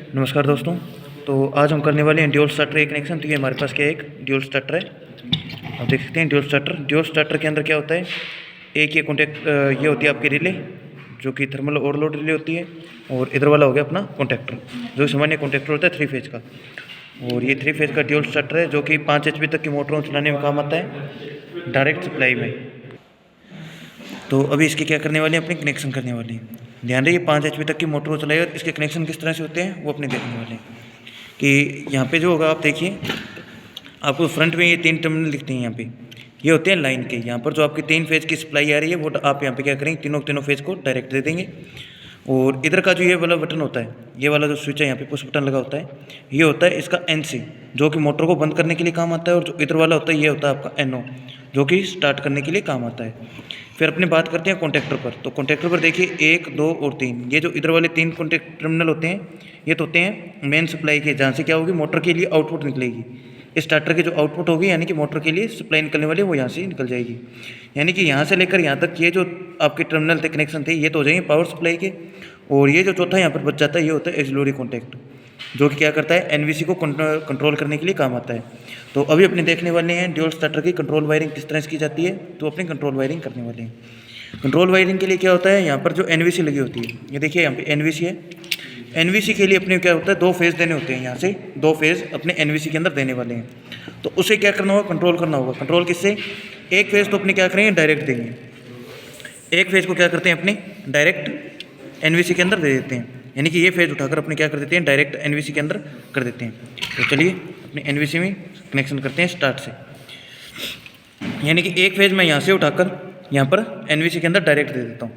नमस्कार दोस्तों। तो आज हम करने वाले हैं ड्यूल स्टार्टर एक कनेक्शन। तो ये हमारे पास क्या है, एक ड्यूल स्टार्टर है। आप देख सकते हैं ड्यूल स्टार्टर के अंदर क्या होता है, एक ये कॉन्टैक्ट ये होती है आपकी रिले, जो कि थर्मल ओवरलोड रिले होती है। और इधर वाला हो गया अपना कॉन्टैक्टर, जो सामान्य कॉन्टैक्टर होता है 3 फेज का। और ये 3 फेज का ड्यूल स्टार्टर है, जो कि 5 HP तक की मोटरों चलाने में काम आता है डायरेक्ट सप्लाई में। तो अभी इसके क्या करने वाले हैं, अपने कनेक्शन करने वाले हैं। ध्यान रहे, 5 HP तक की मोटर को चलाइए और इसके कनेक्शन किस तरह से होते हैं वो अपने देखने वाले हैं। कि यहाँ पे जो होगा, आप देखिए, आपको फ्रंट में ये 3 टर्मिनल दिखते हैं। यहाँ पे ये होते हैं लाइन के। यहाँ पर जो आपकी 3 फेज की सप्लाई आ रही है, वो आप यहाँ पे क्या करेंगे, तीनों फेज को डायरेक्ट दे देंगे। और इधर का जो ये वाला बटन होता है, ये वाला जो स्विच है, यहाँ पे पुश बटन लगा होता है, ये होता है इसका NC, जो कि मोटर को बंद करने के लिए काम आता है। और जो इधर वाला होता है, ये होता है आपका NO, जो कि स्टार्ट करने के लिए काम आता है। फिर अपने बात करते हैं कॉन्टैक्टर पर। तो कॉन्टैक्टर पर देखिए 1, 2 और 3, ये जो इधर वाले 3 कॉन्टैक्ट टर्मिनल होते हैं, ये तो होते हैं मेन सप्लाई के, जहाँ से क्या होगी, मोटर के लिए आउटपुट निकलेगी। स्टार्टर की जो आउटपुट होगी, यानी कि मोटर के लिए सप्लाई निकलने वाली, वो यहाँ से निकल जाएगी। यानी कि यहाँ से लेकर यहाँ तक ये जो आपके टर्मिनल थे, कनेक्शन थे, ये तो हो जाएंगे पावर सप्लाई के। और ये जो चौथा यहाँ पर बच जाता है, ये होता है एक्सिलरी कॉन्टैक्ट, जो कि क्या करता है, NVC को कंट्रोल करने के लिए काम आता है। तो अभी अपने देखने वाले हैं ड्यूल स्टार्टर की कंट्रोल वायरिंग किस तरह से की जाती है। तो अपने कंट्रोल वायरिंग करने वाले हैं। कंट्रोल वायरिंग के लिए क्या होता है, यहाँ पर जो NVC लगी होती है, ये देखिए यहाँ पे NVC है। NVC के लिए अपने क्या होता है, 2 फेज देने होते हैं। यहाँ से 2 फेज अपने NVC के अंदर देने वाले हैं। तो उसे क्या करना होगा, कंट्रोल करना होगा। कंट्रोल किससे, एक फेज तो अपने क्या करेंगे, डायरेक्ट देंगे। एक फेज को क्या करते हैं, अपने डायरेक्ट NVC के अंदर दे देते हैं। यानी कि ये फेज उठाकर अपने क्या कर देते हैं, डायरेक्ट NVC के अंदर कर देते हैं। तो चलिए अपने NVC में कनेक्शन करते हैं स्टार्ट से। यानी कि एक फेज मैं यहाँ से उठाकर यहाँ पर NVC के अंदर डायरेक्ट दे देता हूँ।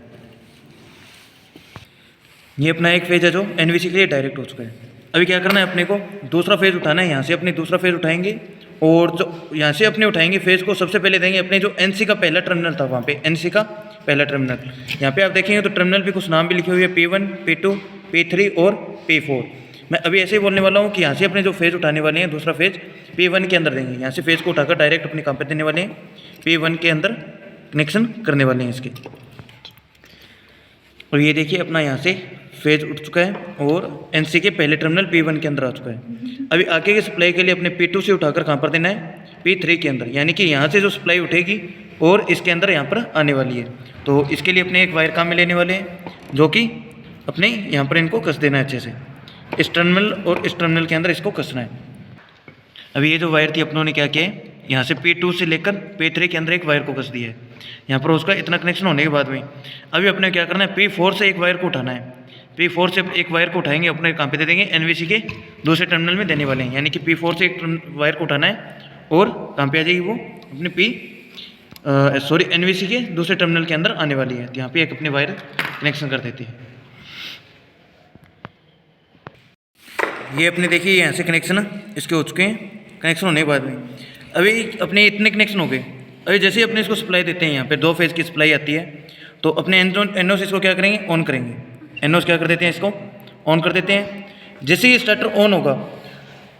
ये अपना एक फेज है जो NVC के लिए डायरेक्ट हो चुका है। अभी क्या करना है, अपने को दूसरा फेज उठाना है। यहाँ से अपने दूसरा फेज उठाएंगे, और जो यहाँ से अपने उठाएंगे फेज को सबसे पहले देंगे अपने जो NC का पहला टर्मिनल था, वहाँ पे NC का पहला टर्मिनल। यहाँ पे आप देखेंगे तो टर्मिनल पे कुछ नाम भी लिखे हुए हैं, P1, P2, P3 और P4। मैं अभी ऐसे ही बोलने वाला हूँ कि यहाँ से अपने जो फेज उठाने वाले हैं, दूसरा फेज P1 के अंदर देंगे। यहाँ से फेज को उठाकर डायरेक्ट अपने काम पे देने वाले हैं, P1 के अंदर कनेक्शन करने वाले हैं इसके। और ये देखिए अपना यहाँ से फेज उठ चुका है और NC के पहले टर्मिनल P1 के अंदर आ चुका है। अभी आगे की सप्लाई के लिए अपने P2 से उठाकर कहाँ पर देना है, P3 के अंदर। यानी कि यहाँ से जो सप्लाई उठेगी और इसके अंदर यहाँ पर आने वाली है। तो इसके लिए अपने एक वायर काम में लेने वाले हैं, जो कि अपने यहाँ पर इनको कस देना है अच्छे से। इस टर्मिनल और इस टर्मिनल के अंदर इसको कसना है। अभी ये जो वायर थी, अपनों ने क्या किया है, यहाँ से P2 से लेकर P3 के अंदर एक वायर को कस दिया है। यहाँ पर उसका इतना कनेक्शन होने के बाद में अभी अपने क्या करना है, P4 से एक वायर को उठाना है। P4 से एक वायर को उठाएंगे, अपने काम पे दे देंगे, NVC के दूसरे टर्मिनल में देने वाले हैं। यानी कि P4 से एक वायर को उठाना है और कहाँ पे आ जाएगी वो, अपने NVC के दूसरे टर्मिनल के अंदर आने वाली है। तो यहाँ पे एक अपने वायर कनेक्शन कर देती है। ये अपने देखिए यहाँ से कनेक्शन इसके हो चुके हैं। कनेक्शन होने के बाद में अभी अपने इतने कनेक्शन हो गए। अभी जैसे ही अपने इसको सप्लाई देते हैं, यहाँ पे 2 फेज की सप्लाई आती है, तो अपने NO से इसको क्या करेंगे, ऑन करेंगे। NO से क्या कर देते हैं, इसको ऑन कर देते हैं। जैसे ही स्टार्टर ऑन होगा,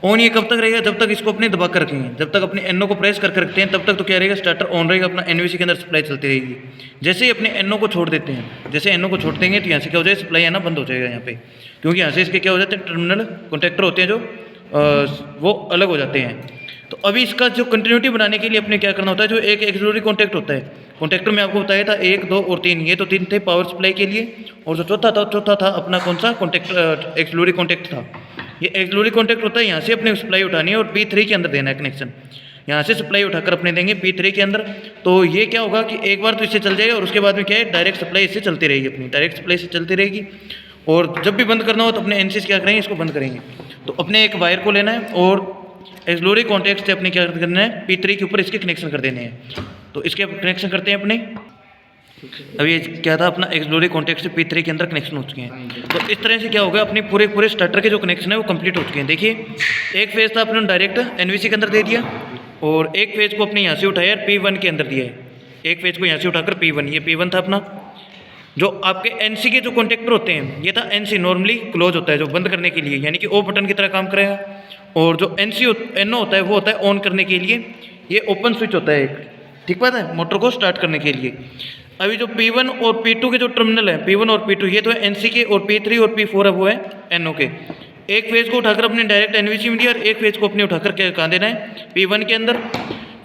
ऑन ये कब तक रहेगा, जब तक इसको अपने दबा कर रखेंगे। जब तक अपने NO को प्रेस करके रखते हैं, तब तक तो क्या रहेगा, स्टार्टर ऑन रहेगा, अपना NVC के अंदर सप्लाई चलती रहेगी। जैसे ही अपने NO को छोड़ देते हैं, जैसे NO को छोड़ देंगे, तो यहाँ से क्या हो जाएगा, सप्लाई आना बंद हो जाएगा यहाँ पे। क्योंकि यहाँ से इसके क्या हो जाते हैं, टर्मिनल कॉन्टैक्टर होते हैं जो वो अलग हो जाते हैं। तो अभी इसका जो कंटिन्यूटी बनाने के लिए अपने क्या करना होता है, जो एक एक्सिलरी कॉन्टैक्ट होता है, कॉन्टैक्टर में आपको बताया था 1, 2 और 3, ये तो 3 थे पावर सप्लाई के लिए। और जो चौथा था अपना कौन सा कॉन्टैक्ट, एक्सिलरी कॉन्टैक्ट था। ये एक्सिलरी कॉन्टैक्ट होता है, यहाँ से अपने सप्लाई उठानी है और P3 के अंदर देना है कनेक्शन। यहाँ से सप्लाई उठाकर अपने देंगे P3 के अंदर। तो ये क्या होगा कि एक बार तो इससे चल जाएगा और उसके बाद में क्या है, डायरेक्ट सप्लाई इससे चलती रहेगी, अपनी डायरेक्ट सप्लाई से चलती रहेगी। और जब भी बंद करना हो तो अपने NC क्या करेंगे, इसको बंद करेंगे। तो अपने एक वायर को लेना है और एक्सिलरी कॉन्टैक्ट से अपने क्या करना है, P3 के ऊपर इसके कनेक्शन कर देने हैं। तो इसके कनेक्शन करते हैं अपने। अभी क्या था, अपना एक्सिलरी कॉन्टैक्ट से P3 के अंदर कनेक्शन हो चुके हैं। तो इस तरह से क्या होगा, अपने पूरे स्टार्टर के जो कनेक्शन है वो कंप्लीट हो चुके हैं। देखिए एक फेज था, अपने डायरेक्ट NVC के अंदर दे दिया, और एक फेज को अपने यहाँ से उठाया P1 के अंदर दिया है। एक फेज को यहाँ से उठाकर P1, ये P1 था अपना। जो आपके NC के जो कॉन्टैक्टर होते हैं, ये था NC, नॉर्मली क्लोज होता है जो बंद करने के लिए, यानी कि O बटन की तरह काम करेगा। और जो NO होता है वो होता है ऑन करने के लिए, ये ओपन स्विच होता है एक, ठीक बात है, मोटर को स्टार्ट करने के लिए। अभी जो P1 और P2 के जो टर्मिनल है, P1 और P2, ये तो है NC के, और P3 और P4 है वो है NO के। एक फेज को उठाकर अपने डायरेक्ट एनवीसी में दिया और एक फेज को अपने उठाकर कहाँ देना है, P1 के अंदर।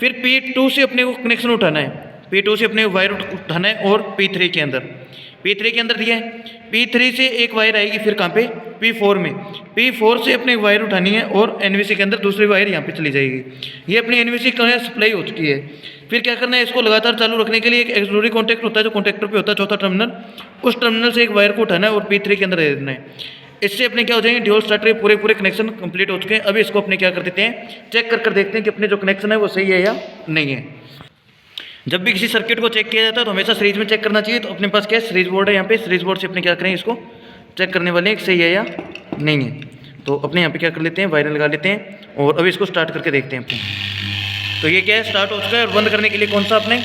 फिर P2 से अपने को कनेक्शन उठाना है, P2 से अपने को वायर उठाना है और P3 के अंदर, P3 के अंदर दिया है। P3 से एक वायर आएगी फिर कहाँ पे, P4 में। P4 से अपने वायर उठानी है और एनवीसी के अंदर दूसरी वायर यहाँ पे चली जाएगी। ये अपनी एनवीसी कहाँ सप्लाई हो चुकी है। फिर क्या करना है, इसको लगातार चालू रखने के लिए एक एक्सक्लूसिव कॉन्टैक्ट होता है जो कॉन्टैक्टर पे होता है चौथा टर्मिनल, उस टर्मिनल से एक वायर को उठाना है और P3 के अंदर दे देना है। इससे अपने क्या हो जाएंगे, ड्यूल स्टार्टर के पूरे कनेक्शन कंप्लीट हो चुके हैं। अभी इसको अपने क्या कर देते हैं, चेक कर देखते हैं कि अपने जो कनेक्शन है वो सही है या नहीं है। जब भी किसी सर्किट को चेक किया जाता है तो हमेशा सीरीज में चेक करना चाहिए। तो अपने पास क्या है, सीरीज बोर्ड है, यहाँ पे सीरीज बोर्ड से अपने क्या करें, इसको चेक करने वाले हैं सही है या नहीं है। तो अपने यहाँ पे क्या कर लेते हैं, वायर लगा लेते हैं और अभी इसको स्टार्ट करके देखते हैं अपने। तो ये क्या है, स्टार्ट हो चुका है। और बंद करने के लिए कौन सा, अपने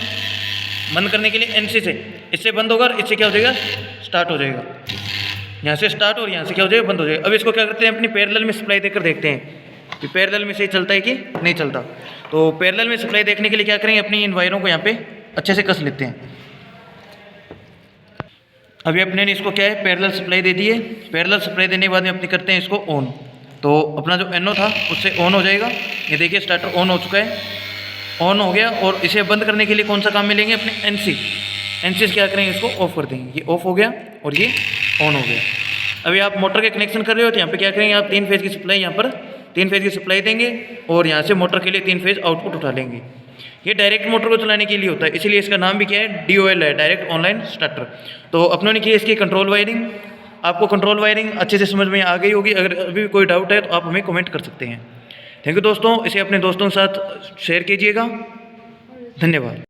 बंद करने के लिए एनसी से, इससे बंद होगा और इससे क्या हो जाएगा, स्टार्ट हो जाएगा। यहाँ से स्टार्ट और यहाँ से क्या हो जाएगा, बंद हो जाएगा। अब इसको क्या करते हैं, अपनी पैरेलल में सप्लाई देकर देखते हैं कि पैरेलल में सही चलता है कि नहीं चलता। तो पैरेलल में सप्लाई देखने के लिए क्या करेंगे, अपनी इन वायरों को यहाँ पे अच्छे से कस लेते हैं। अभी अपने ने इसको क्या है, पैरेलल सप्लाई दे दी है। पैरेलल सप्लाई देने के बाद में अपने करते हैं इसको ऑन। तो अपना जो एनओ था उससे ऑन हो जाएगा। ये देखिए स्टार्टर ऑन हो चुका है, ऑन हो गया। और इसे बंद करने के लिए कौन सा काम में लेंगे, अपने एनसी से क्या करेंगे, इसको ऑफ कर देंगे। ये ऑफ हो गया और ये ऑन हो गया। अभी आप मोटर के कनेक्शन कर रहे हो तो यहाँ पे क्या करेंगे, आप 3 फेज की सप्लाई, यहाँ पर 3 फेज की सप्लाई देंगे और यहाँ से मोटर के लिए 3 फेज आउटपुट उठा लेंगे। ये डायरेक्ट मोटर को चलाने के लिए होता है, इसलिए इसका नाम भी क्या है, DOL है, डायरेक्ट ऑनलाइन स्टार्टर। तो अपनों ने किया इसकी कंट्रोल वायरिंग। आपको कंट्रोल वायरिंग अच्छे से समझ में आ गई होगी। अगर अभी कोई डाउट है तो आप हमें कमेंट कर सकते हैं। थैंक यू दोस्तों, इसे अपने दोस्तों के साथ शेयर कीजिएगा। धन्यवाद।